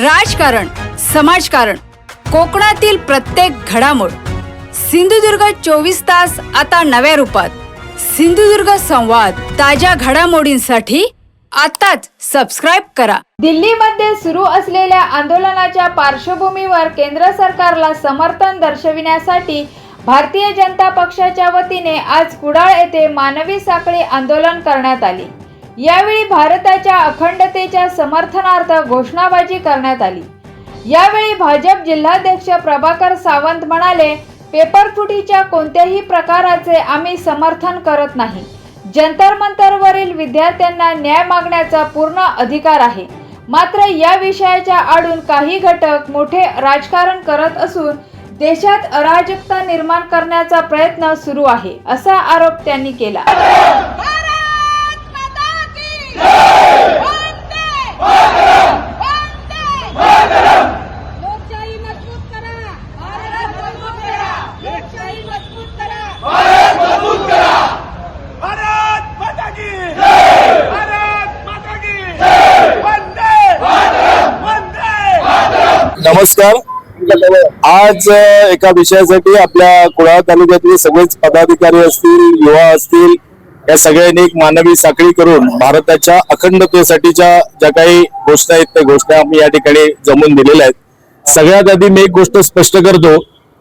राजकारण, समाजकारण, कोकणातील प्रत्येक घडामोड. सिंधुदुर्ग 24 तास आता नव्या रूपात. सिंधुदुर्ग संवाद, ताज्या घडामोडींसाठी आताच सबस्क्राइब करा. दिल्लीमध्ये सुरू असलेल्या आंदोलनाच्या पार्श्वभूमीवर केंद्र सरकारला समर्थन दर्शविण्यासाठी भारतीय जनता पक्षाच्या वतीने आज कुडाळ येथे मानवी साखळी आंदोलन करण्यात आले. यावेळी भारताच्या अखंडतेच्या समर्थनार्थ घोषणाबाजी करण्यात आली. यावेळी भाजप जिल्हाध्यक्ष प्रभाकर सावंत म्हणाले, पेपरफुटीच्या कोणत्याही प्रकाराचे आम्ही समर्थन करत नाही. जंतर मंतरवरील विद्यार्थ्यांना न्याय मागण्याचा पूर्ण अधिकार आहे. मात्र या विषयाच्या आडून काही घटक मोठे राजकारण करत असून देशात अराजकता निर्माण करण्याचा प्रयत्न सुरू आहे, असा आरोप त्यांनी केला. नमस्कार. आज एका विषयासाठी आपल्या कुडाळ तालुक्यातले सगळेच पदाधिकारी असतील, युवा असतील, या सगळ्यांनी एक मानवी साखळी करून भारताच्या अखंडतेसाठीच्या ज्या काही घोषणा आहेत त्या घोषणा आम्ही या ठिकाणी जमवून दिलेल्या आहेत. सगळ्यात आधी मी एक गोष्ट स्पष्ट करतो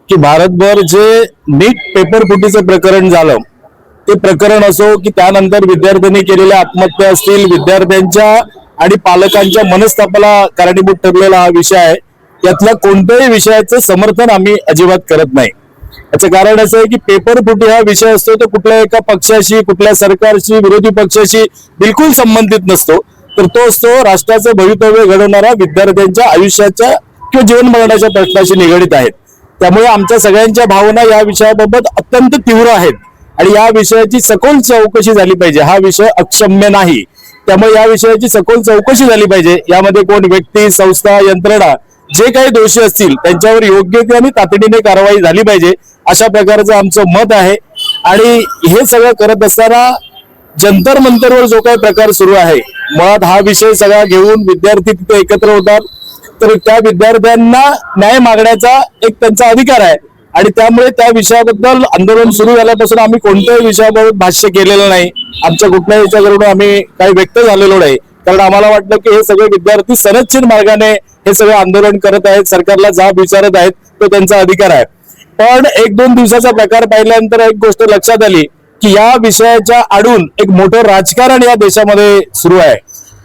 की भारतभर जे नीट पेपर फुटीचं प्रकरण झालं ते प्रकरण असो की त्यानंतर विद्यार्थ्यांनी केलेल्या आत्महत्या असतील, विद्यार्थ्यांच्या आणि पालकांच्या मनस्तापाला कारणीभूत ठरलेला हा विषय आहे. यातल्या कोणत्याही विषयाचं समर्थन आम्ही अजिबात करत नाही. याचं कारण असं आहे की पेपर फुटी हा विषय असतो तो कुठल्या एका पक्षाशी, कुठल्या सरकारशी, विरोधी पक्षाशी बिलकुल संबंधित नसतो. तर तो असतो राष्ट्राचं भवितव्य घडवणारा विद्यार्थ्यांच्या आयुष्याच्या किंवा जीवन मरणाच्या प्रश्नाशी निगडीत आहेत. त्यामुळे आमच्या सगळ्यांच्या भावना या विषयाबाबत अत्यंत तीव्र आहेत आणि या विषयाची सखोल चौकशी झाली पाहिजे. हा विषय अक्षम्य नाही, त्यामुळे या विषयाची सखोल चौकशी झाली पाहिजे. यामध्ये कोण व्यक्ती, संस्था, यंत्रणा जे काही दोषी असतील त्यांच्यावर योग्य ते आणि तातडीने कारवाई झाली पाहिजे, अशा प्रकारचं आमचं मत आहे. आणि हे सगळं करत असताना जंतर मंतरवर जो काही प्रकार सुरू आहे, मुळात हा विषय सगळा घेऊन विद्यार्थी तिथे एकत्र होतात. तर त्या विद्यार्थ्यांना न्याय मागण्याचा एक त्यांचा अधिकार आहे आणि त्यामुळे त्या विषयाबद्दल आंदोलन सुरू झाल्यापासून आम्ही कोणत्याही विषयाबाबत भाष्य केलेलं नाही. आमच्या कुठल्याही याच्याकडून आम्ही काही व्यक्त झालेलो नाही, कारण आम्हाला वाटलं की हे सगळे विद्यार्थी सनदशीर मार्गाने हे सगळं आंदोलन करत आहेत, सरकारला जाब विचारत आहेत, तो त्यांचा अधिकार आहे. पण एक दोन दिवसाचा प्रकार पाहिल्यानंतर एक गोष्ट लक्षात आली की या विषयाच्या आडून एक मोठं राजकारण या देशामध्ये सुरू आहे.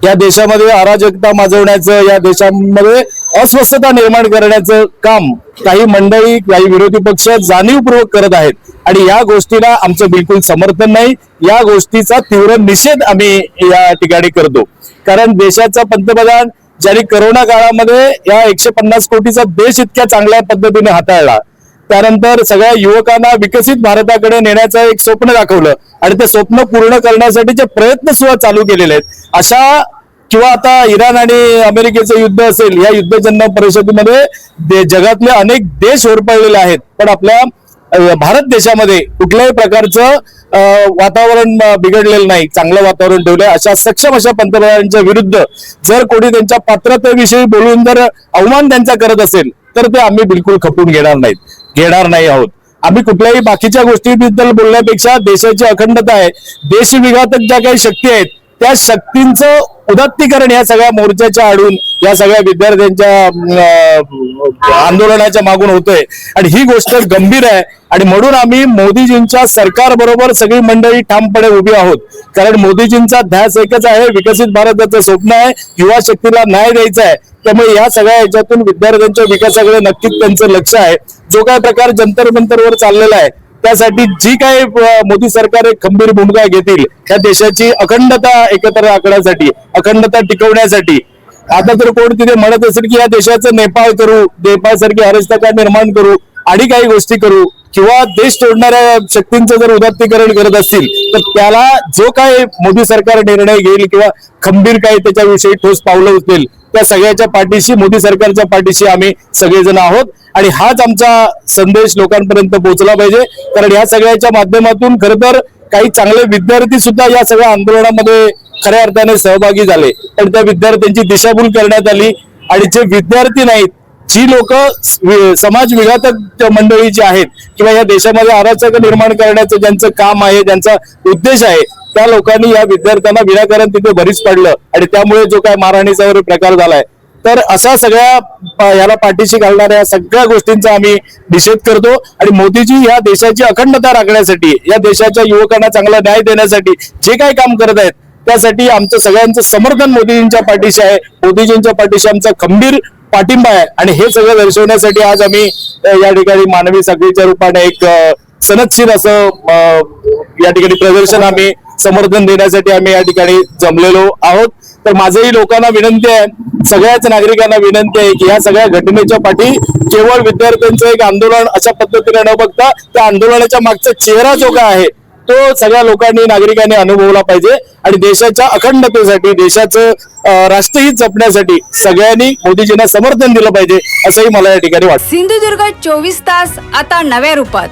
या देशामध्ये अराजकता माजवण्याचं, या देशामध्ये अस्वस्थता निर्माण करण्याचं काम काही मंडळी, काही विरोधी पक्ष जाणीवपूर्वक करत आहेत आणि या गोष्टीला आमचं बिलकुल समर्थन नाही. या गोष्टीचा तीव्र निषेध आम्ही या ठिकाणी करतो. कारण देशाचा पंतप्रधान ज्यांनी करोना काळामध्ये या 150 कोटीचा देश इतक्या चांगल्या पद्धतीने हाताळला, त्यानंतर सगळ्या युवकांना विकसित भारताकडे नेण्याचं एक स्वप्न दाखवलं आणि ते स्वप्न पूर्ण करण्यासाठीचे प्रयत्न सुद्धा चालू केलेले आहेत. अशा किंवा आता इराण आणि अमेरिकेचं युद्ध असेल, या युद्धजन्य परिषदेमध्ये जगातले अनेक देश होरपळलेले आहेत, पण आपल्या भारत देशामध्ये कुठल्याही प्रकारचं वातावरण बिघडलेलं नाही, चांगलं वातावरण ठेवलंय. अशा सक्षम अशा पंतप्रधानांच्या विरुद्ध जर कोणी त्यांच्या पात्रतेविषयी बोलून जर अवमान त्यांचा करत असेल तर ते आम्ही बिलकुल खपून घेणार नाही आहोत. आम्ही कुठल्याही बाकीच्या गोष्टीबद्दल बोलण्यापेक्षा देशाची अखंडता आहे, देशविघातक ज्या काही शक्ती आहेत त्या शक्तींचं उदात्तीकरण या सगळ्या मोर्चाच्या आडून, या सगळ्या विद्यार्थ्यांच्या आंदोलनाच्या मागून होतोय आणि ही गोष्ट गंभीर आहे. आणि म्हणून आम्ही मोदीजींच्या सरकारबरोबर सगळी मंडळी ठामपणे उभी आहोत. कारण मोदीजींचा ध्यास एकच आहे, विकसित भारताचं स्वप्न आहे, युवा शक्तीला न्याय द्यायचा आहे. त्यामुळे या सगळ्या ह्याच्यातून विद्यार्थ्यांच्या विकासाकडे नक्कीच त्यांचं लक्ष आहे. जो काय प्रकार जंतर मंतरवर चाललेला आहे त्यासाठी जी काही मोदी सरकार एक खंबीर भूमिका घेतील त्या देशाची अखंडता एकत्र राखण्यासाठी, अखंडता टिकवण्यासाठी. आता तर कोण तिथे म्हणत असेल की या देशाचं नेपाळ करू, नेपाळसारखी अराजकता निर्माण करू आणि काही गोष्टी करू किंवा देश तोडणाऱ्या शक्तींचं जर उदात्तीकरण करत असतील तर त्याला जो काय मोदी सरकार निर्णय घेईल किंवा खंबीर काही त्याच्याविषयी ठोस पावलं उचलेल त्या सगळ्याच्या पाठीशी, मोदी सरकारच्या पाठीशी आम्ही सगळेजण आहोत. आणि हाच आमचा संदेश लोकांपर्यंत पोहोचला पाहिजे. कारण या सगळ्याच्या माध्यमातून खरं तर काही चांगले विद्यार्थी सुद्धा या सगळ्या आंदोलनामध्ये खऱ्या अर्थाने सहभागी झाले, पण त्या विद्यार्थ्यांची दिशाभूल करण्यात आली. आणि जे विद्यार्थी नाहीत, जी लोक समाज विघातक मंडळी जी आहेत किंवा या देशामध्ये अराजक निर्माण करण्याचं ज्यांचं काम आहे, ज्यांचा उद्देश आहे, त्या लोकांनी या विद्यार्थ्यांना विनाकारण तिथे भरीस पडलं आणि त्यामुळे जो काय मारहाणीचा वगैरे प्रकार झालाय, तर अशा सगळ्या याला पाठीशी घालणाऱ्या सगळ्या गोष्टींचा आम्ही निषेध करतो. आणि मोदीजी या देशाची अखंडता राखण्यासाठी, या देशाच्या युवकांना चांगला न्याय देण्यासाठी जे काही काम करत आहेत, त्यासाठी आमचं सगळ्यांचं समर्थन मोदीजींच्या पाठीशी आहे. मोदीजींच्या पाठीशी आमचा खंबीर पाठिंबा आहे आणि हे सगळं दर्शवण्यासाठी आज आम्ही या ठिकाणी मानवी साखळीच्या रूपाने एक सनदशीर असं या ठिकाणी प्रदर्शन आम्ही समर्थन देण्यासाठी आम्ही या ठिकाणी जमलेलो आहोत. तर माझंही लोकांना विनंती आहे, सगळ्याच नागरिकांना विनंती आहे की या सगळ्या घटनेच्या पाठी केवळ विद्यार्थ्यांचं एक आंदोलन अशा पद्धतीने न बघता त्या आंदोलनाच्या मागचा चेहरा जो काय आहे तो सगळ्या लोकांनी, नागरिकांनी अनुभवला पाहिजे आणि देशाच्या अखंडतेसाठी, देशाचं राष्ट्रहित जपण्यासाठी सगळ्यांनी मोदीजींना समर्थन दिलं पाहिजे असंही मला या ठिकाणी वाटतं. सिंधुदुर्ग 24 तास आता नव्या रूपात.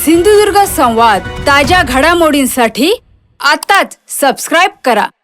सिंधुदुर्ग संवाद ताज्या घडामोडींसाठी आताच सबस्क्राईब करा.